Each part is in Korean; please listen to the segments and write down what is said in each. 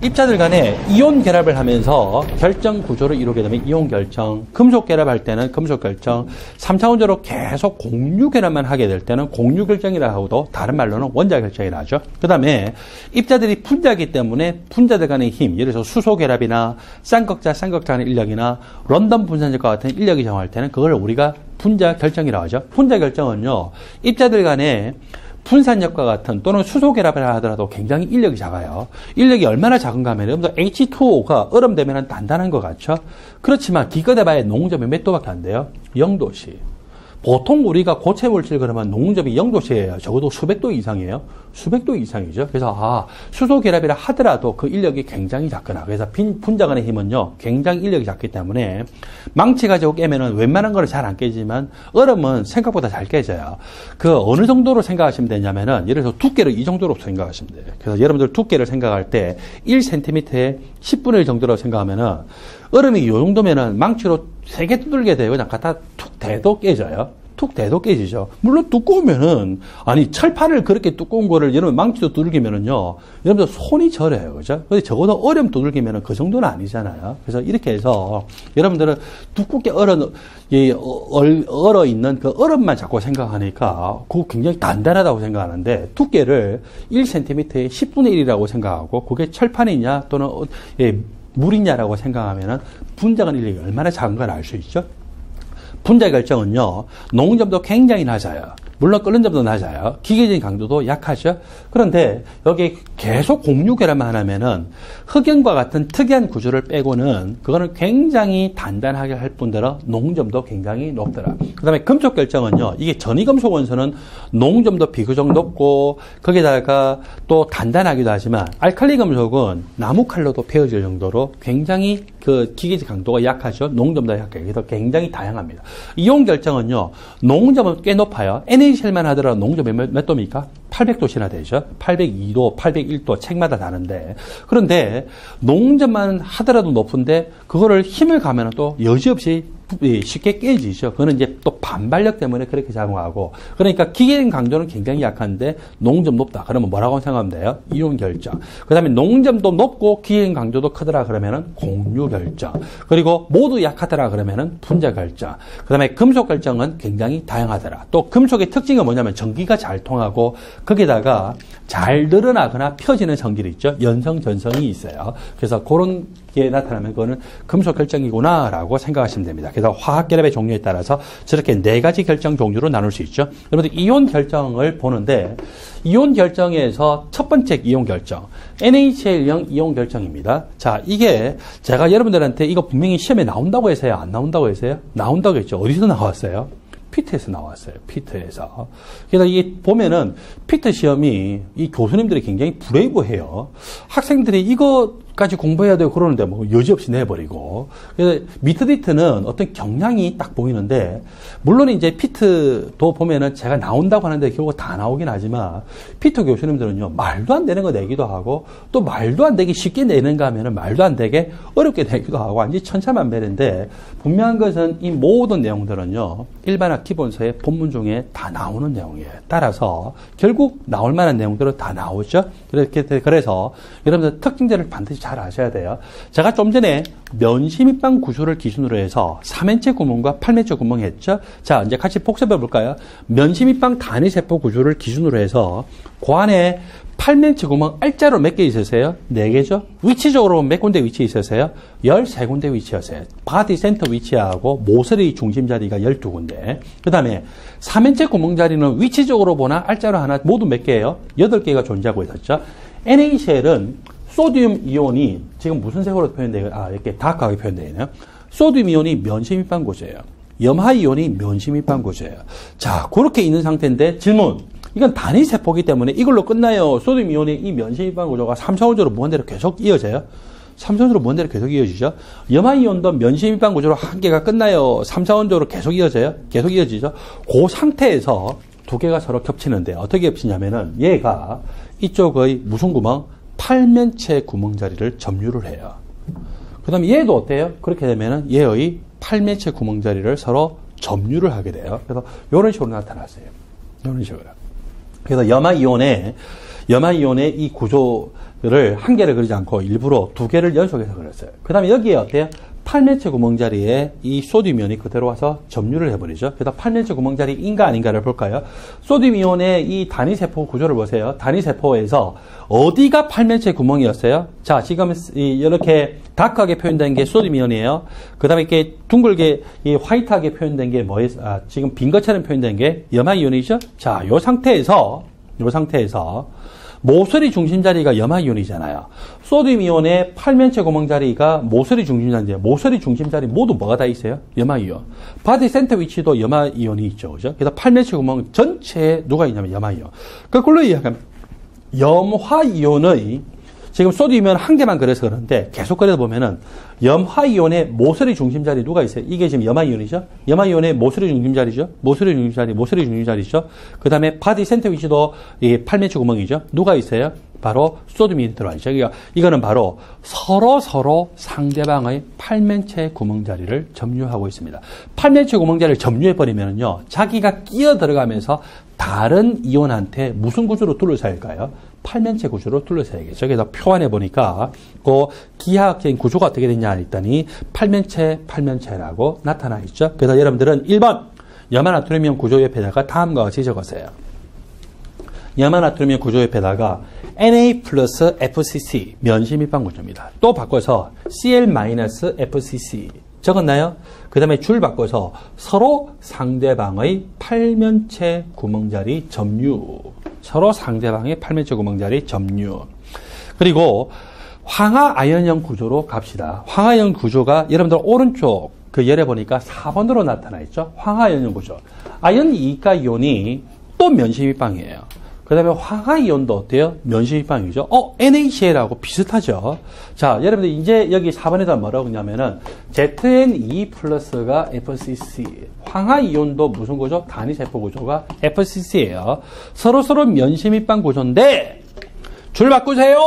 입자들 간에 이온 결합을 하면서 결정 구조를 이루게 되면 이온 결정, 금속 결합할 때는 금속 결정, 3차원적으로 계속 공유 결합만 하게 될 때는 공유 결정이라 하고도 다른 말로는 원자 결정이라 하죠. 그 다음에 입자들이 분자이기 때문에 분자들 간의 힘, 예를 들어서 수소 결합이나 쌍극자 간의 인력이나 런던 분산력과 같은 인력이 정할 때는 그걸 우리가 분자 결정이라고 하죠. 분자 결정은요, 입자들 간에 분산력과 같은 또는 수소 결합을 하더라도 굉장히 인력이 작아요. 인력이 얼마나 작은가 하면 여러분들 H2O가 얼음 되면 단단한 것 같죠? 그렇지만 기껏해봐야 농점이 몇 도밖에 안 돼요? 0도씨. 보통 우리가 고체 물질 그러면 농점이 0도씨예요. 적어도 수백 도 이상이에요. 수백 도 이상이죠. 그래서 수소 결합이라 하더라도 그 인력이 굉장히 작거나, 그래서 분자 간의 힘은요 굉장히 인력이 작기 때문에 망치 가지고 깨면은 웬만한 거는 잘 안 깨지만 얼음은 생각보다 잘 깨져요. 그 어느 정도로 생각하시면 되냐면은 예를 들어서 두께를 이 정도로 생각하시면 돼요. 그래서 여러분들 두께를 생각할 때 1cm에 10분의 1 정도로 생각하면은 얼음이 이 정도면은 망치로 3개 두들게 되고 그냥 갖다 툭 대도 깨져요. 툭 대도 깨지죠. 물론 두꺼우면은, 철판을 그렇게 두꺼운 거를 여러분 망치도 두들기면은요, 여러분들 손이 저려요. 그죠? 근데 적어도 얼음 두들기면은 그 정도는 아니잖아요. 그래서 이렇게 해서 여러분들은 두껍게 얼어 있는 그 얼음만 자꾸 생각하니까 그거 굉장히 단단하다고 생각하는데 두께를 1cm에 10분의 1이라고 생각하고 그게 철판이냐 또는 물이냐라고 생각하면은 분자 간 인력이 얼마나 작은 걸 알 수 있죠? 분자 결정은요, 녹점도 굉장히 낮아요. 물론 끓는 점도 낮아요. 기계적인 강도도 약하죠. 그런데 여기 계속 공유 결합만 하면은 흑연과 같은 특이한 구조를 빼고는 그거는 굉장히 단단하게 할 뿐더러 농점도 굉장히 높더라. 그 다음에 금속 결정은요, 이게 전이금속 원소는 농점도 비교적 높고 거기다가 또 단단하기도 하지만 알칼리 금속은 나무 칼로도 베어질 정도로 굉장히 그 기계적 강도가 약하죠. 농점도 약해요. 그래서 굉장히 다양합니다. 이온 결정은요, 농점은 꽤 높아요. NaCl만 하더라도 농점이 몇 도입니까? 800도씨나 되죠. 802도, 801도 책마다 다른데, 그런데 농점만 하더라도 높은데 그거를 힘을 가면 또 여지없이 쉽게 깨지죠. 그거는 이제 또 반발력 때문에 그렇게 작용하고, 그러니까 기계적인 강도는 굉장히 약한데 농점 높다 그러면 뭐라고 생각하면 돼요? 이온 결정. 그 다음에 농점도 높고 기계적인 강도도 크더라 그러면은 공유 결정. 그리고 모두 약하더라 그러면은 분자 결정. 그 다음에 금속 결정은 굉장히 다양하더라. 또 금속의 특징은 뭐냐면 전기가 잘 통하고 거기다가 잘 늘어나거나 펴지는 성질이 있죠. 연성, 전성이 있어요. 그래서 그런 게 나타나면 그거는 금속 결정이구나라고 생각하시면 됩니다. 그래서 화학 결합의 종류에 따라서 저렇게 4가지 결정 종류로 나눌 수 있죠. 여러분들 이온 결정을 보는데 이온 결정에서 첫 번째 이온 결정, NaCl형 이온 결정입니다. 자, 이게 제가 여러분들한테 이거 분명히 시험에 나온다고 해서요? 안 나온다고 해서요? 나온다고 했죠. 어디서 나왔어요? 피트에서 나왔어요. 피트에서. 그래서 이게 보면은 피트 시험이 이 교수님들이 굉장히 브레이브해요. 학생들이 이거까지 공부해야 되고 그러는데 뭐 여지없이 내버리고. 그래서 미트디트는 어떤 경향이 딱 보이는데, 물론 이제 피트도 보면은 제가 나온다고 하는데 결국 다 나오긴 하지만 피트 교수님들은요, 말도 안 되는 거 내기도 하고 또 말도 안 되게 쉽게 내는가 하면은 말도 안 되게 어렵게 내기도 하고 완전히 천차만별인데, 분명한 것은 이 모든 내용들은요, 일반학 기본서의 본문 중에 다 나오는 내용이에요. 따라서 결국 나올 만한 내용들은 다 나오죠. 그래서 여러분들 특징들을 반드시 잘 아셔야 돼요. 제가 좀 전에 면시밑방 구조를 기준으로 해서 3면체 구멍과 8면체 구멍 했죠. 자, 이제 같이 복습해 볼까요? 면시밑방 단위세포 구조를 기준으로 해서 그 안에 8면체 구멍 R자로 몇 개 있으세요? 4개죠? 위치적으로 몇 군데 위치해 있으세요? 13군데 위치하세요. 바디 센터 위치하고 모서리 중심 자리가 12군데. 그 다음에 3면체 구멍 자리는 위치적으로 보나 R자로 하나 모두 몇 개예요? 8개가 존재하고 있었죠. NaCl은 소듐 이온이 지금 무슨 색으로 표현되어요? 이렇게 다크하게 표현되어 있네요. 소듐 이온이 면시밑방 구조예요. 염화 이온이 면시밑방 구조예요. 자, 그렇게 있는 상태인데 질문. 이건 단위세포이기 때문에 이걸로 끝나요? 소듐 이온의 이 면시밑방 구조가 3차원적으로 무한대로 계속 이어져요? 3차원적으로 무한대로 계속 이어지죠? 염화 이온도 면시밑방 구조로 한 개가 끝나요? 3차원적으로 계속 이어져요? 계속 이어지죠? 그 상태에서 두 개가 서로 겹치는데 어떻게 겹치냐면은 얘가 이쪽의 무슨 구멍? 8면체 구멍 자리를 점유를 해요. 그 다음에 얘도 어때요? 그렇게 되면은 얘의 8면체 구멍 자리를 서로 점유를 하게 돼요. 그래서 이런 식으로 나타났어요. 이런 식으로. 그래서 염화 이온의 이 구조 한 개를 그리지 않고 일부러 두 개를 연속해서 그렸어요. 그 다음에 여기에 어때요? 8면체 구멍자리에 이 소듐 이온이 그대로 와서 점유를 해버리죠. 그래서 8면체 구멍자리인가 아닌가를 볼까요? 소듐 이온의 이 단위세포 구조를 보세요. 단위세포에서 어디가 8면체 구멍이었어요? 자, 지금 이렇게 다크하게 표현된 게 소듐 이온이에요. 그 다음에 이렇게 둥글게 이 화이트하게 표현된 게 뭐예요? 지금 빈 것처럼 표현된 게 염화 이온이죠? 자, 요 상태에서 모서리 중심자리가 염화이온이잖아요. 소듐 이온의 8면체 구멍자리가 모서리 중심자리인데 모서리 중심자리 모두 뭐가 다 있어요? 염화이온. 바디 센터 위치도 염화이온이 있죠. 그죠? 그래서 8면체 구멍 전체에 누가 있냐면 염화이온. 거꾸로 이야기하면 염화이온의 지금 소듐 이온 한 개만 그려서 그러는데 계속 그려다 보면은 염화이온의 모서리 중심자리 누가 있어요? 이게 지금 염화이온이죠? 염화이온의 모서리 중심자리죠? 모서리 중심자리죠? 그 다음에 바디 센터 위치도 이 8면체 구멍이죠? 누가 있어요? 바로 소듐이 들어와 있죠. 그러니까 이거는 바로 서로 상대방의 8면체 구멍자리를 점유하고 있습니다. 8면체 구멍자리를 점유해버리면요, 자기가 끼어 들어가면서 다른 이온한테 무슨 구조로 둘러싸일까요? 8면체 구조로 둘러싸야겠죠. 그래서 표안해 보니까 그 기하학적인 구조가 어떻게 되냐 했더니 8면체라고 나타나 있죠. 그래서 여러분들은 1번 염화나트륨이온 구조 옆에다가 다음과 같이 적으세요. 염화나트륨이온 구조 옆에다가 Na 플러스 FCC 면시밀방 구조입니다. 또 바꿔서 Cl-FCC 적었나요? 그 다음에 줄 바꿔서 서로 상대방의 8면체 구멍자리 점유. 서로 상대방의 8면체 구멍자리 점유. 그리고 황화아연형 구조로 갑시다. 황화아연 구조가 여러분들 오른쪽 그 열에 보니까 4번으로 나타나 있죠. 황화아연형 구조. 아연 2가 이온이 또 면시밀방이에요. 그 다음에 황화이온도 어때요? 면시밀방이죠. NaCl하고 비슷하죠. 자, 여러분들 이제 여기 4번에다 뭐라고 했냐면은 ZN2 플러스가 FCC. 황화이온도 무슨 구조? 단위세포 구조가 FCC예요. 서로 면시밀방 구조인데 줄 바꾸세요.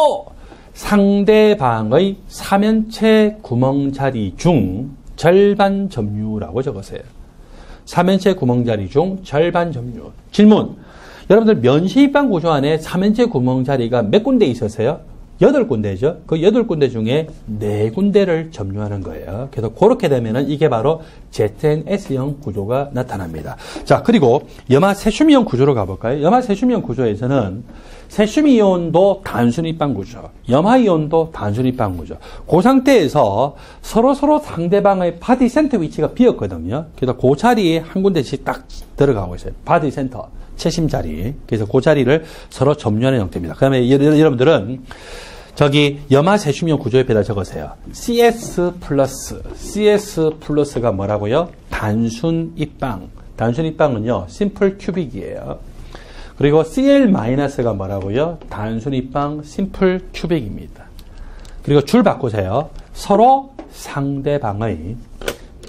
상대방의 3면체 구멍자리 중 절반 점유라고 적으세요. 3면체 구멍자리 중 절반 점유. 질문. 여러분들 면시밀방 구조 안에 3면체 구멍자리가 몇 군데 있었어요? 8군데죠. 그 8군데 중에 4군데를 점유하는 거예요. 그래서 그렇게 되면은 이게 바로 ZNS형 구조가 나타납니다. 자, 그리고 염화세슘이온 구조로 가볼까요? 염화세슘이온 구조에서는 세슘이온도 단순입방 구조, 염화이온도 단순입방 구조. 그 상태에서 서로 상대방의 바디 센터 위치가 비었거든요. 그래서 그 자리에 한 군데씩 딱 들어가고 있어요. 바디 센터. 채심 자리. 그래서 그 자리를 서로 점유하는 형태입니다. 그 다음에 여러분들은 저기 염화세슘이온 구조 옆에다 적으세요. CS 플러스가 뭐라고요? 단순 입방. 단순 입방은요, 심플 큐빅이에요. 그리고 CL-가 뭐라고요? 단순 입방 심플 큐빅입니다. 그리고 줄 바꾸세요. 서로 상대방의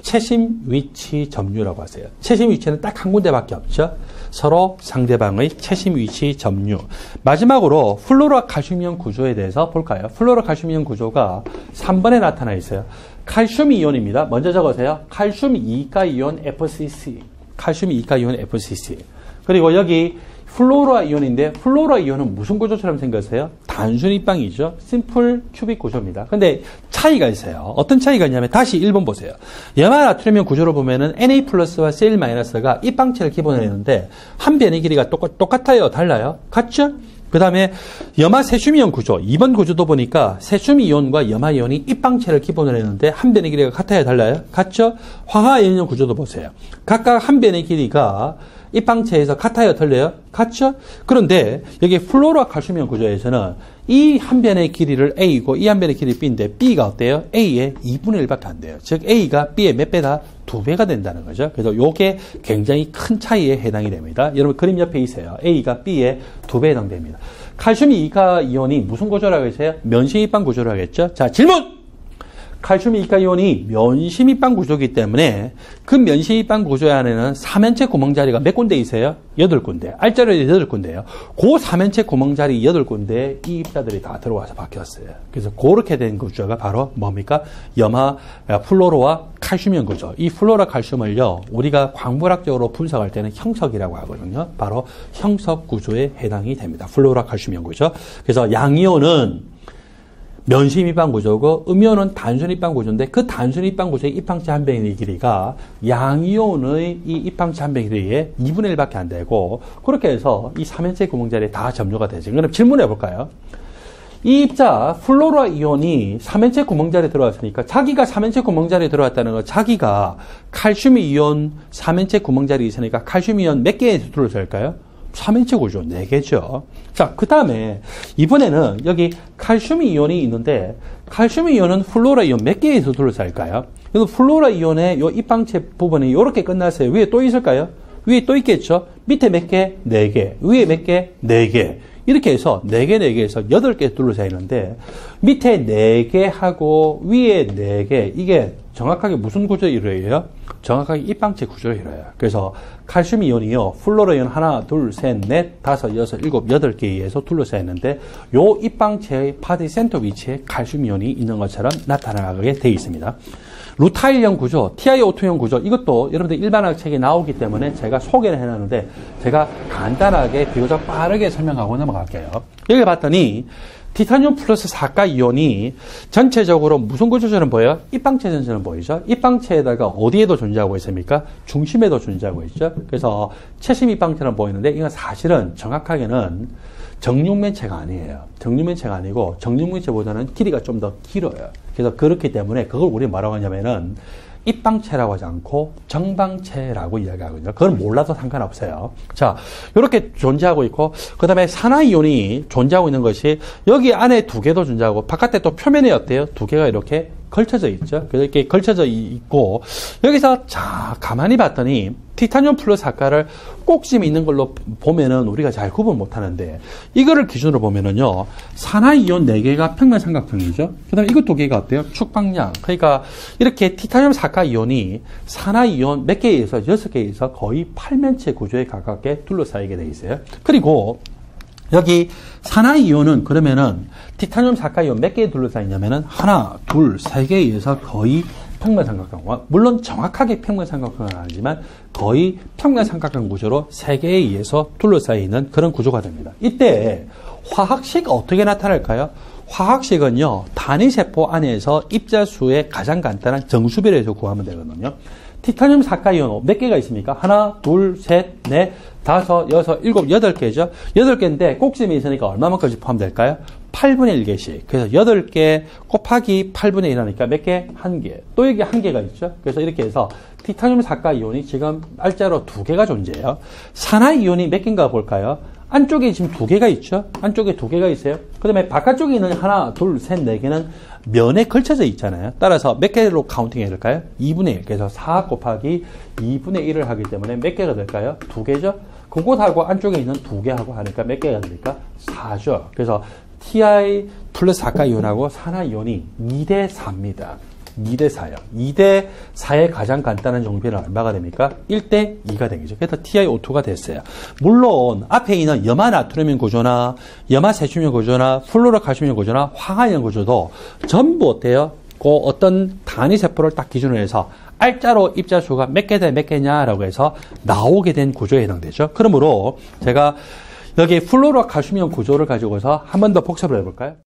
채심 위치 점유라고 하세요. 채심 위치는 딱 한 군데밖에 없죠. 서로 상대방의 채심 위치 점유. 마지막으로 플로로칼슘이온 구조에 대해서 볼까요? 플로로칼슘이온 구조가 3번에 나타나 있어요. 칼슘 이온입니다. 먼저 적으세요. 칼슘 2가 이온 FCC. 칼슘 2가 이온 FCC. 그리고 여기 플로라 이온인데 플로라 이온은 무슨 구조처럼 생겼어요? 단순 입방이죠. 심플 큐빅 구조입니다. 근데 차이가 있어요. 어떤 차이가 있냐면 다시 1번 보세요. 염화나트륨이온 구조로 보면은 Na 플러스와 Cl-가 입방체를 기본으로 했는데 한 변의 길이가 똑같아요? 달라요? 같죠? 그 다음에 염화세슘이온 구조, 2번 구조도 보니까 세슘이온과 염화이온이 입방체를 기본으로 했는데 한 변의 길이가 같아요? 달라요? 같죠? 황화이온 구조도 보세요. 각각 한 변의 길이가 입방체에서 같아요? 틀려요? 같죠? 그런데 여기 플로로칼슘이온 구조에서는 이 한 변의 길이를 A고 이 한 변의 길이 B인데 B가 어때요? A의 2분의 1밖에 안 돼요. 즉 A가 B의 몇 배다? 2배가 된다는 거죠. 그래서 이게 굉장히 큰 차이에 해당이 됩니다. 여러분 그림 옆에 있어요. A가 B의 2배에 해당됩니다. 칼슘 2가 이온이 무슨 구조라고 했어요? 면시입방 구조라고 하겠죠? 자, 질문! 칼슘 2가 이온이 면시밀방 구조이기 때문에 그 면시밀방 구조 안에는 3면체 구멍자리가 몇 군데 있어요? 8군데. 알짜로 8군데예요. 그 3면체 구멍자리 8군데에 이 입자들이 다 들어와서 바뀌었어요. 그래서 그렇게 된 구조가 바로 뭡니까? 플로로와 칼슘이온 구조. 이 플로라 칼슘을요, 우리가 광물학적으로 분석할 때는 형석이라고 하거든요. 바로 형석 구조에 해당이 됩니다. 플로라 칼슘이온 구조. 그래서 양이온은 면심 입방 구조고 음이온은 단순 입방 구조인데 그 단순 입방 구조의 입항체 한 병의 길이가 양이온의 이 입항체 한 병의 길이의 2분의 1밖에 안 되고 그렇게 해서 이 3연체 구멍자리에 다 점유가 되죠. 그럼 질문해 볼까요? 이 입자 플로라 이온이 3연체 구멍자리에 들어왔으니까 자기가 3연체 구멍자리에 들어왔다는 건 자기가 칼슘 이온 3연체 구멍자리에 있으니까 칼슘 이온 몇 개에서 둘러쌀까요? 3연체 구조 4개죠. 자, 그 다음에 이번에는 여기 칼슘 이온이 있는데 칼슘 이온은 플로라 이온 몇 개에서 둘러쌀까요? 그래서 플로라 이온의 요 입항체 부분이 이렇게 끝났어요. 위에 또 있을까요? 위에 또 있겠죠? 밑에 몇 개? 4개. 위에 몇 개? 4개. 이렇게 해서 4개, 4개에서 8개 둘러싸여 있는데 밑에 4개 하고 위에 4개 이게 정확하게 무슨 구조를 이루어요? 정확하게 입항체 구조를 이루어요. 그래서 칼슘 이온이요. 플로라 이온 하나, 둘, 셋, 넷, 다섯, 여섯, 일곱, 8개에 의해서 둘러싸여 있는데 요 입항체의 파디 센터 위치에 칼슘 이온이 있는 것처럼 나타나게 되어 있습니다. 루타일형 구조, TiO2형 구조 이것도 여러분들 일반학 책에 나오기 때문에 제가 소개를 해놨는데 제가 간단하게 비교적 빠르게 설명하고 넘어갈게요. 여기 봤더니 티타늄 플러스 4가 이온이 전체적으로 무슨 구조처럼 보여요? 입항체 전체처럼 보이죠? 입항체에다가 어디에도 존재하고 있습니까? 중심에도 존재하고 있죠? 그래서 채심 입항체처럼 보이는데 이건 사실은 정확하게는 정육면체가 아니에요. 정육면체가 아니고 정육면체보다는 길이가 좀 더 길어요. 그래서 그렇기 때문에 그걸 우리 뭐라고 하냐면은 입방체라고 하지 않고 정방체라고 이야기하거든요. 그건 몰라도 상관없어요. 자, 이렇게 존재하고 있고, 그 다음에 산화이온이 존재하고 있는 것이 여기 안에 2개도 존재하고, 바깥에 또 표면에 어때요? 2개가 이렇게 걸쳐져 있죠. 그래서 이렇게 걸쳐져 있고, 여기서 자, 가만히 봤더니, 티타늄 플러스 아까를 꼭지에 있는 걸로 보면은 우리가 잘 구분 못 하는데, 이거를 기준으로 보면은요, 산화이온 4개가 평면삼각형이죠. 그 다음에 이거 2개가 어때요? 축방량. 그러니까, 이렇게 티타늄 사카 이온이 산화이온 몇 개에 의해서 6개에 의해서 거의 팔면체 구조에 가깝게 둘러싸이게 돼 있어요. 그리고, 여기 산화이온은 그러면은 티타늄 사카이온 몇 개에 둘러싸이냐면은 하나, 둘, 3개에 의해서 거의 평면삼각형. 물론 정확하게 평면삼각형은 아니지만 거의 평면삼각형 구조로 3개에 의해서 둘러싸이는 그런 구조가 됩니다. 이때 화학식 어떻게 나타날까요? 화학식은요, 단위세포 안에서 입자수의 가장 간단한 정수비를 해서 구하면 되거든요. 티타늄 사카이온 몇 개가 있습니까? 하나, 둘, 셋, 넷, 다섯, 여섯, 일곱, 8개죠? 8개인데 꼭지점이 있으니까 얼마만큼씩 포함될까요? 8분의 1개씩. 그래서 8개 곱하기 8분의 1 하니까 몇 개? 1개. 또 여기 1개가 있죠? 그래서 이렇게 해서 티타늄 사카이온이 지금 알짜로 2개가 존재해요. 산화이온이 몇 개인가 볼까요? 안쪽에 지금 2개가 있죠? 안쪽에 2개가 있어요. 그 다음에 바깥쪽에 있는 하나, 둘, 셋, 4개는 면에 걸쳐져 있잖아요. 따라서 몇 개로 카운팅 해야 될까요? 2분의 1. 그래서 4 곱하기 2분의 1을 하기 때문에 몇 개가 될까요? 2개죠? 그곳하고 안쪽에 있는 2개하고 하니까 몇 개가 됩니까? 4죠. 그래서 Ti 플러스 사카이온하고 산화이온이 2대 4입니다. 2대 4요. 2대 4의 가장 간단한 정비는 얼마가 됩니까? 1대 2가 되겠죠. 그래서 TiO2가 됐어요. 물론 앞에 있는 염화 나트륨 구조나 염화 세슘 구조나 플로로 칼슘 구조나 황화염 구조도 전부 어때요? 그 어떤 단위 세포를 딱 기준으로 해서 알짜로 입자수가 몇 개 대 몇 개냐라고 해서 나오게 된 구조에 해당되죠. 그러므로 제가 여기 플로로 칼슘 구조를 가지고서 한 번 더 복습을 해볼까요?